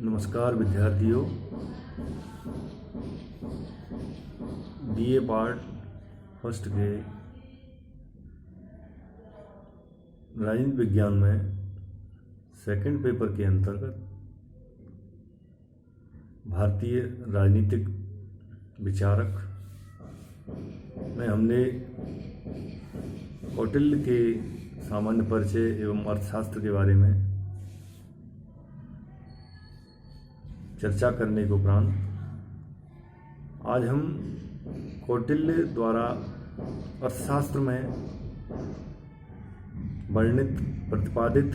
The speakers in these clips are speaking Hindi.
नमस्कार विद्यार्थियों। बीए पार्ट फर्स्ट के राजनीति विज्ञान में सेकंड पेपर के अंतर्गत भारतीय राजनीतिक विचारक में हमने कौटिल्य के सामान्य परिचय एवं अर्थशास्त्र के बारे में चर्चा करने के उपरांत आज हम कौटिल्य द्वारा अर्थशास्त्र में वर्णित प्रतिपादित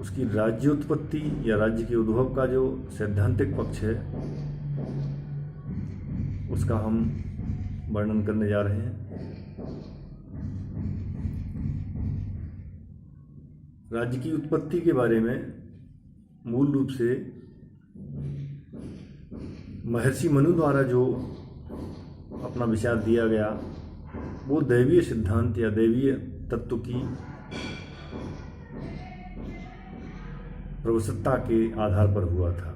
उसकी राज्योत्पत्ति या राज्य के उद्भव का जो सैद्धांतिक पक्ष है उसका हम वर्णन करने जा रहे हैं। राज्य की उत्पत्ति के बारे में मूल रूप से महर्षि मनु द्वारा जो अपना विचार दिया गया वो दैवीय सिद्धांत या दैवीय तत्व की प्रवसत्ता के आधार पर हुआ था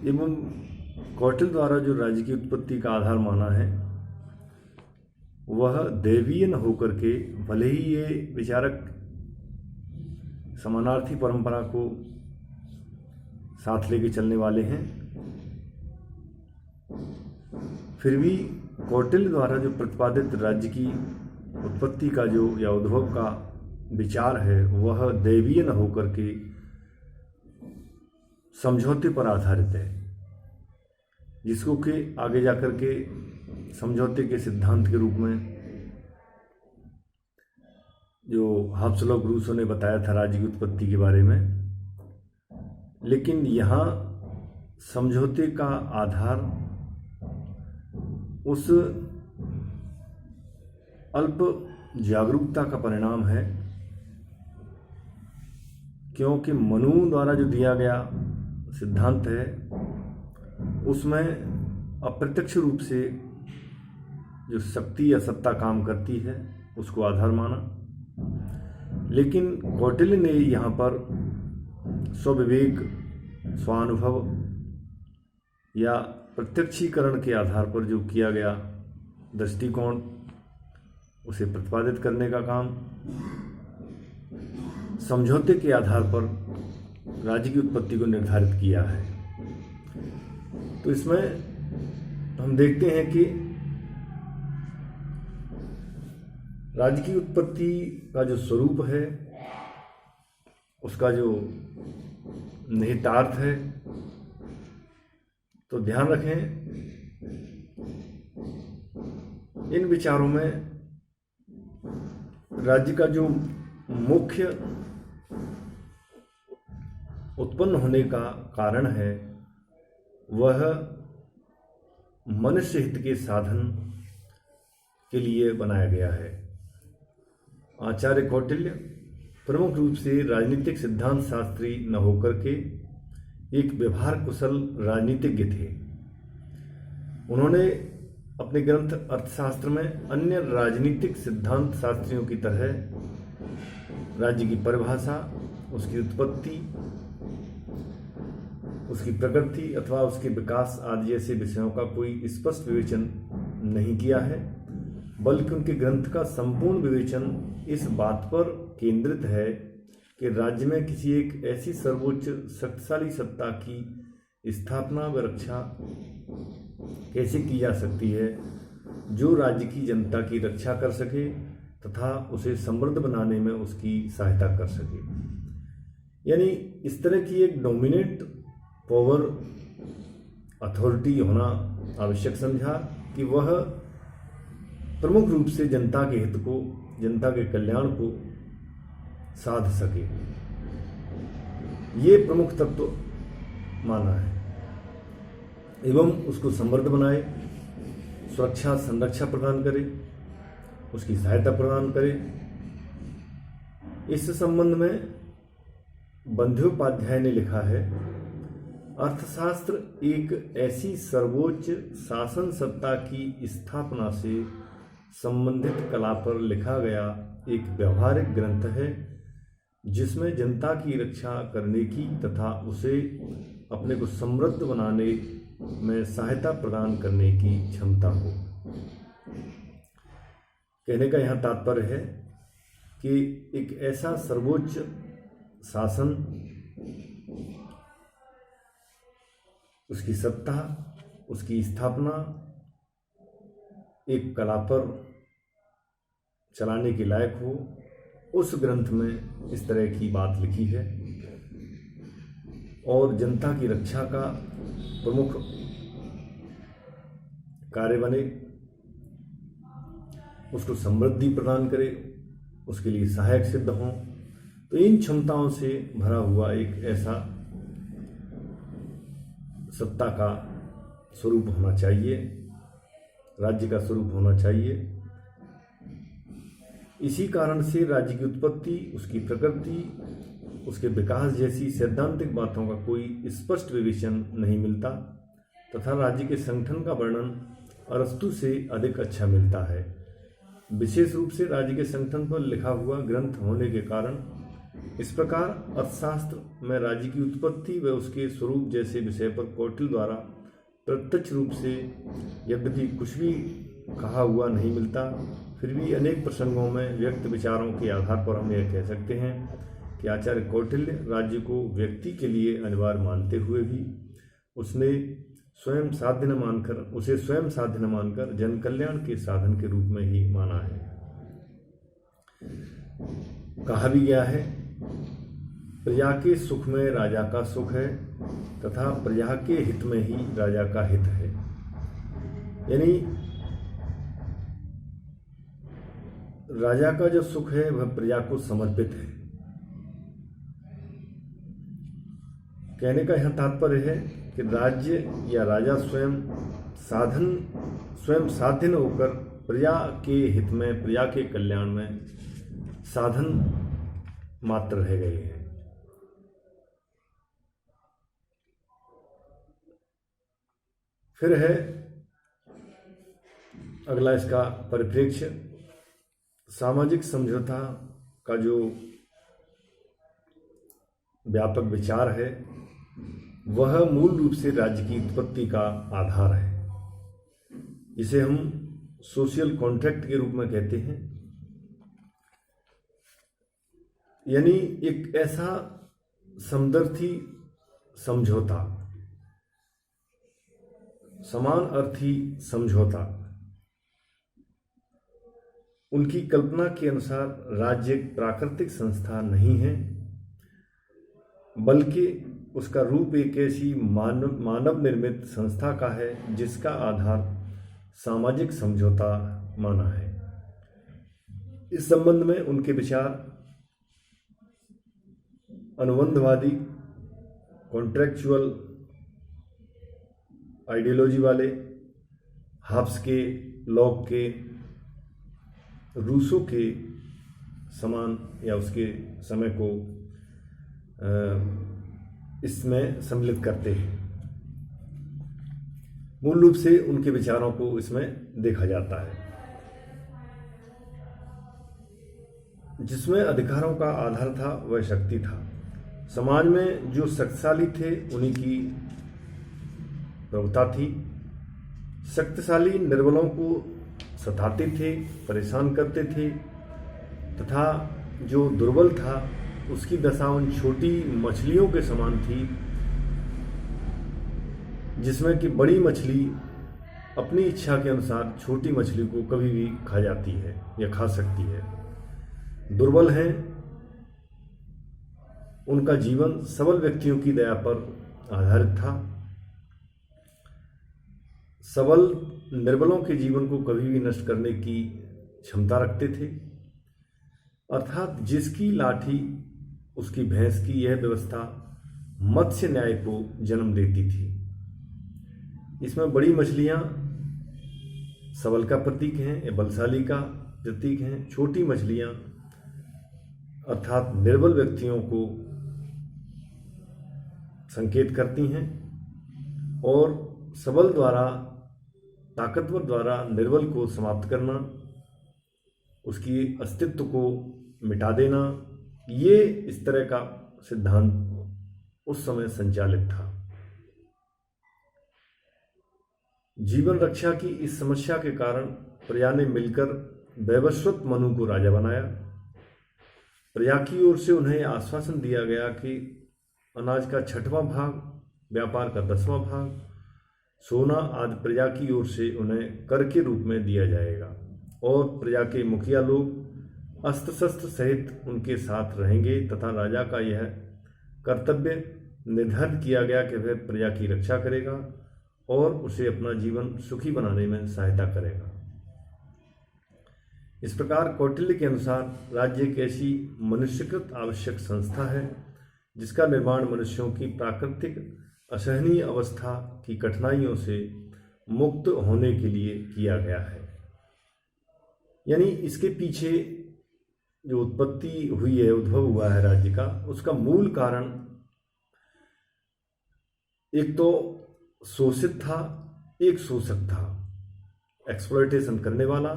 एवं कौटिल्य द्वारा जो राज्य की उत्पत्ति का आधार माना है वह दैवीय न होकर के, भले ही ये विचारक समानार्थी परंपरा को साथ लेके चलने वाले हैं, फिर भी कौटिल्य द्वारा जो प्रतिपादित राज्य की उत्पत्ति का जो या उद्भव का विचार है वह दैवीय न होकर के समझौते पर आधारित है, जिसको कि आगे जाकर के समझौते के सिद्धांत के रूप में जो हाब्सबर्ग ऑफ रूसो ने बताया था राज्य की उत्पत्ति के बारे में। लेकिन यहाँ समझौते का आधार उस अल्प जागरूकता का परिणाम है, क्योंकि मनु द्वारा जो दिया गया सिद्धांत है उसमें अप्रत्यक्ष रूप से जो शक्ति या सत्ता काम करती है उसको आधार माना, लेकिन कौटिल्य ने यहाँ पर स्वविवेक, स्वानुभव या प्रत्यक्षीकरण के आधार पर जो किया गया दृष्टिकोण उसे प्रतिपादित करने का काम समझौते के आधार पर राज्य की उत्पत्ति को निर्धारित किया है। तो इसमें हम देखते हैं कि राज्य की उत्पत्ति का जो स्वरूप है उसका जो निहितार्थ है, तो ध्यान रखें इन विचारों में राज्य का जो मुख्य उत्पन्न होने का कारण है वह मनुष्य हित के साधन के लिए बनाया गया है। आचार्य कौटिल्य प्रमुख रूप से राजनीतिक सिद्धांत शास्त्री न होकर के एक व्यवहार कुशल राजनीतिज्ञ थे। उन्होंने अपने ग्रंथ अर्थशास्त्र में अन्य राजनीतिक सिद्धांत शास्त्रियों की तरह राज्य की परिभाषा, उसकी उत्पत्ति, उसकी प्रकृति अथवा उसके विकास आदि जैसे विषयों का कोई स्पष्ट विवेचन नहीं किया है, बल्कि उनके ग्रंथ का संपूर्ण विवेचन इस बात पर केंद्रित है कि राज्य में किसी एक ऐसी सर्वोच्च शक्तिशाली सत्ता की स्थापना व रक्षा कैसे की जा सकती है जो राज्य की जनता की रक्षा कर सके तथा उसे समृद्ध बनाने में उसकी सहायता कर सके। यानी इस तरह की एक डोमिनेंट पावर अथॉरिटी होना आवश्यक समझा कि वह प्रमुख रूप से जनता के हित को, जनता के कल्याण को साध सके। ये प्रमुख तत्व माना है एवं उसको समृद्ध बनाए, सुरक्षा संरक्षा प्रदान करे, उसकी सहायता प्रदान करे। इस संबंध में बंध्योपाध्याय ने लिखा है, अर्थशास्त्र एक ऐसी सर्वोच्च शासन सत्ता की स्थापना से संबंधित कला पर लिखा गया एक व्यवहारिक ग्रंथ है, जिसमें जनता की रक्षा करने की तथा उसे अपने को समृद्ध बनाने में सहायता प्रदान करने की क्षमता हो। कहने का यहाँ तात्पर्य है कि एक ऐसा सर्वोच्च शासन, उसकी सत्ता, उसकी स्थापना एक कला पर चलाने के लायक हो, उस ग्रंथ में इस तरह की बात लिखी है। और जनता की रक्षा का प्रमुख कार्य बने, उसको समृद्धि प्रदान करे, उसके लिए सहायक सिद्ध हों। तो इन क्षमताओं से भरा हुआ एक ऐसा सत्ता का स्वरूप होना चाहिए, राज्य का स्वरूप होना चाहिए। इसी कारण से राज्य की उत्पत्ति, उसकी प्रकृति, उसके विकास जैसी सैद्धांतिक बातों का कोई स्पष्ट विवेचन नहीं मिलता तथा राज्य के संगठन का वर्णन अरस्तु से अधिक अच्छा मिलता है। विशेष रूप से राज्य के संगठन पर लिखा हुआ ग्रंथ होने के कारण इस प्रकार अर्थशास्त्र में राज्य की उत्पत्ति व उसके स्वरूप जैसे विषय पर कौटिल्य द्वारा प्रत्यक्ष रूप से यद्यपि कुछ भी कहा हुआ नहीं मिलता, फिर भी अनेक प्रसंगों में व्यक्त विचारों के आधार पर हम यह कह सकते हैं कि आचार्य कौटिल्य राज्य को व्यक्ति के लिए अनिवार्य मानते हुए भी उसे स्वयं साध्य न मानकर जन कल्याण के साधन के रूप में ही माना है। कहा भी गया है, प्रजा के सुख में राजा का सुख है तथा प्रजा के हित में ही राजा का हित है। यानी राजा का जो सुख है वह प्रजा को समर्पित है। कहने का यह तात्पर्य है कि राज्य या राजा स्वयं साध्य न होकर प्रजा के हित में, प्रजा के कल्याण में साधन मात्र रह गए हैं। फिर है अगला इसका परिप्रेक्ष्य, सामाजिक समझौता का जो व्यापक विचार है वह मूल रूप से राज्य की उत्पत्ति का आधार है, जिसे हम सोशल कॉन्ट्रैक्ट के रूप में कहते हैं। यानी एक ऐसा समदर्थी समझौता, समान अर्थी समझौता, उनकी कल्पना के अनुसार राज्य एक प्राकृतिक संस्था नहीं है, बल्कि उसका रूप एक ऐसी मानव निर्मित संस्था का है जिसका आधार सामाजिक समझौता माना है। इस संबंध में उनके विचार अनुबंधवादी, कॉन्ट्रैक्चुअल आइडियोलॉजी वाले, हाब्स के, लॉक के, रूसो के समान या उसके समय को इसमें सम्मिलित करते हैं। मूल रूप से उनके विचारों को इसमें देखा जाता है, जिसमें अधिकारों का आधार था वह शक्ति था। समाज में जो शक्तिशाली थे उन्हीं की प्रभुता थी। शक्तिशाली निर्बलों को सताते थे, परेशान करते थे तथा जो दुर्बल था उसकी दशा उन छोटी मछलियों के समान थी, जिसमें कि बड़ी मछली अपनी इच्छा के अनुसार छोटी मछली को कभी भी खा जाती है या खा सकती है। दुर्बल हैं, उनका जीवन सबल व्यक्तियों की दया पर आधारित था। सबल निर्बलों के जीवन को कभी भी नष्ट करने की क्षमता रखते थे। अर्थात जिसकी लाठी उसकी भैंस की यह व्यवस्था मत्स्य न्याय को जन्म देती थी। इसमें बड़ी मछलियां सबल का प्रतीक हैं या बलशाली का प्रतीक हैं। छोटी मछलियां अर्थात निर्बल व्यक्तियों को संकेत करती हैं और सबल द्वारा, ताकतवर द्वारा निर्बल को समाप्त करना उसकी अस्तित्व को मिटा देना, ये इस तरह का सिद्धांत उस समय संचालित था। जीवन रक्षा की इस समस्या के कारण प्रजा ने मिलकर वैवस्वत मनु को राजा बनाया। प्रजा की ओर से उन्हें आश्वासन दिया गया कि अनाज का 6वां भाग, व्यापार का 10वां भाग, सोना आदि प्रजा की ओर से उन्हें कर के रूप में दिया जाएगा और प्रजा के मुखिया लोग अस्त्र शस्त्र सहित उनके साथ रहेंगे तथा राजा का यह कर्तव्य निर्धारित किया गया कि वह प्रजा की रक्षा करेगा और उसे अपना जीवन सुखी बनाने में सहायता करेगा। इस प्रकार कौटिल्य के अनुसार राज्य एक ऐसी मनुष्यकृत आवश्यक संस्था है जिसका निर्माण मनुष्यों की प्राकृतिक असहनीय अवस्था की कठिनाइयों से मुक्त होने के लिए किया गया है। यानी इसके पीछे जो उत्पत्ति हुई है, उद्भव हुआ है राज्य का, उसका मूल कारण एक तो शोषित था, एक शोषक था, एक्सप्लॉयटेशन करने वाला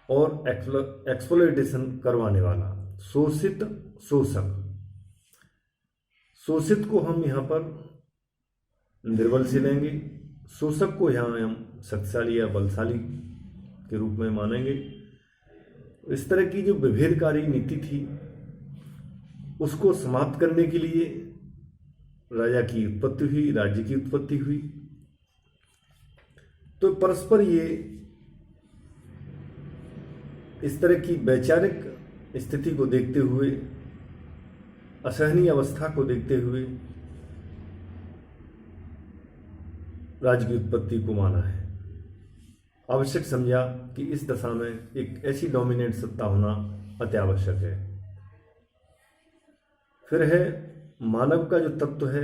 और एक्सप्लॉयटेशन करवाने वाला, शोषित शोषक। शोषित को हम यहाँ पर निर्बल से लेंगे, शोषक को यहाँ हम शक्तिशाली या बलशाली के रूप में मानेंगे। इस तरह की जो विभेदकारी नीति थी उसको समाप्त करने के लिए राजा की उत्पत्ति हुई, राज्य की उत्पत्ति हुई। तो परस्पर ये इस तरह की वैचारिक स्थिति को देखते हुए, असहनीय अवस्था को देखते हुए राज्य की उत्पत्ति को माना है। आवश्यक समझा कि इस दशा में एक ऐसी डोमिनेंट सत्ता होना अति आवश्यक है। फिर है मानव का जो तत्व है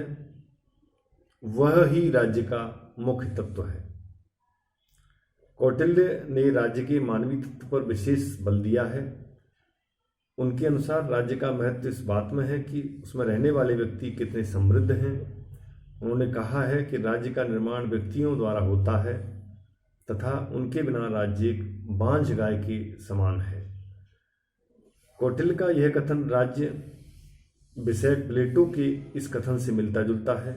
वह ही राज्य का मुख्य तत्व है। कौटिल्य ने राज्य के मानवीय तत्व पर विशेष बल दिया है। उनके अनुसार राज्य का महत्व इस बात में है कि उसमें रहने वाले व्यक्ति कितने समृद्ध हैं। उन्होंने कहा है कि राज्य का निर्माण व्यक्तियों द्वारा होता है तथा उनके बिना राज्य एक बांझ गाय के समान है। कौटिल्य का यह कथन राज्य विषय प्लेटो के इस कथन से मिलता जुलता है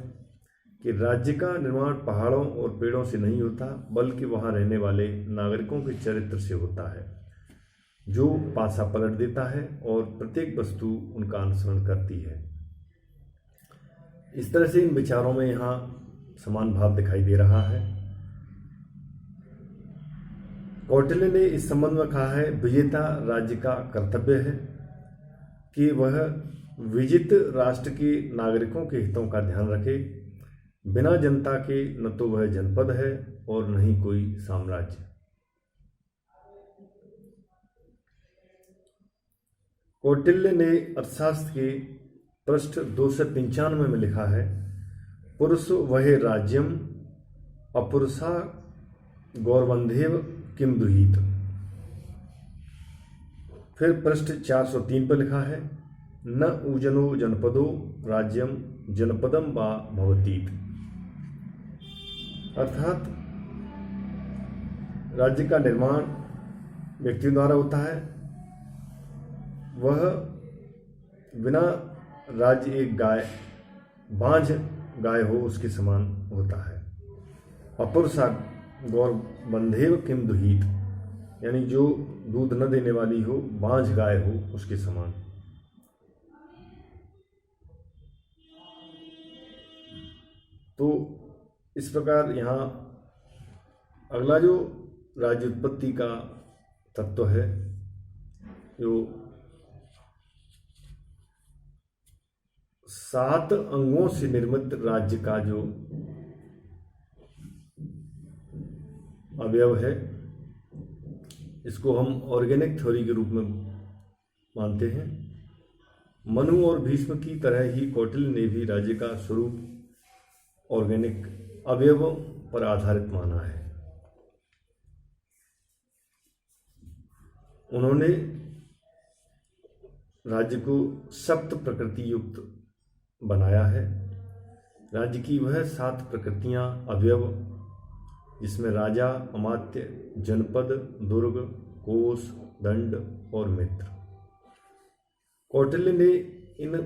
कि राज्य का निर्माण पहाड़ों और पेड़ों से नहीं होता, बल्कि वहाँ रहने वाले नागरिकों के चरित्र से होता है, जो पासा पलट देता है और प्रत्येक वस्तु उनका अनुसरण करती है। इस तरह से इन विचारों में यहाँ समान भाव दिखाई दे रहा है। कौटिल्य ने इस संबंध में कहा है, विजेता राज्य का कर्तव्य है कि वह विजित राष्ट्र के नागरिकों के हितों का ध्यान रखे। बिना जनता के न तो वह जनपद है और न ही कोई साम्राज्य। कौटिल्य ने अर्थशास्त्र के पृष्ठ 295 में लिखा है, पुरुष वह राज्यम अपुरुषा गौरवंधेव किम दुहित। फिर पृष्ठ 403 पर लिखा है, न ऊजनो जनपदो राज्यम जनपदम वा भवतीत। अर्थात राज्य का निर्माण व्यक्तियों द्वारा होता है, वह बिना राज्य एक गाय, बांझ गाय हो उसके समान होता है। अपुरुषा गौरवंधेव किम दुहित, यानी जो दूध न देने वाली हो, बांझ गाय हो उसके समान। तो इस प्रकार यहाँ अगला जो राज्य उत्पत्ति का तत्व है, जो 7 अंगों से निर्मित राज्य का जो अवयव है, इसको हम ऑर्गेनिक थ्योरी के रूप में मानते हैं। मनु और भीष्म की तरह ही कौटिल्य ने भी राज्य का स्वरूप ऑर्गेनिक अवयवों पर आधारित माना है। उन्होंने राज्य को सप्त प्रकृति युक्त बनाया है। राज्य की वह 7 प्रकृतियां, अवयव, जिसमें राजा, अमात्य, जनपद, दुर्ग, कोष, दंड और मित्र। कौटिल्य ने इन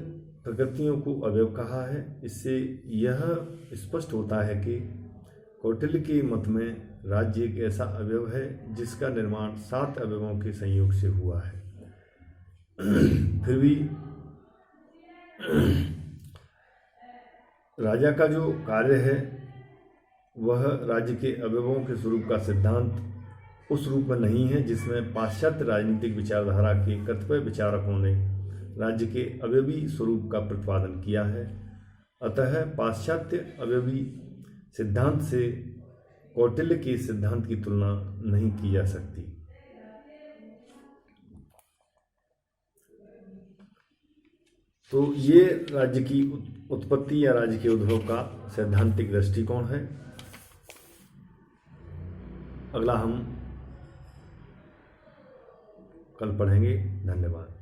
प्रकृतियों को अवयव कहा है। इससे यह स्पष्ट होता है कि कौटिल्य के मत में राज्य एक ऐसा अवयव है जिसका निर्माण 7 अवयवों के संयोग से हुआ है। फिर भी राजा का जो कार्य है वह राज्य के अवयवों के स्वरूप का सिद्धांत उस रूप में नहीं है जिसमें पाश्चात्य राजनीतिक विचारधारा के कतिपय विचारकों ने राज्य के अवयवी स्वरूप का प्रतिपादन किया है। अतः पाश्चात्य अवयवी सिद्धांत से कौटिल्य के सिद्धांत की तुलना नहीं की जा सकती। तो ये राज्य की उत्पत्ति या राज्य के उद्भव का सैद्धांतिक दृष्टिकोण है। अगला हम कल पढ़ेंगे। धन्यवाद।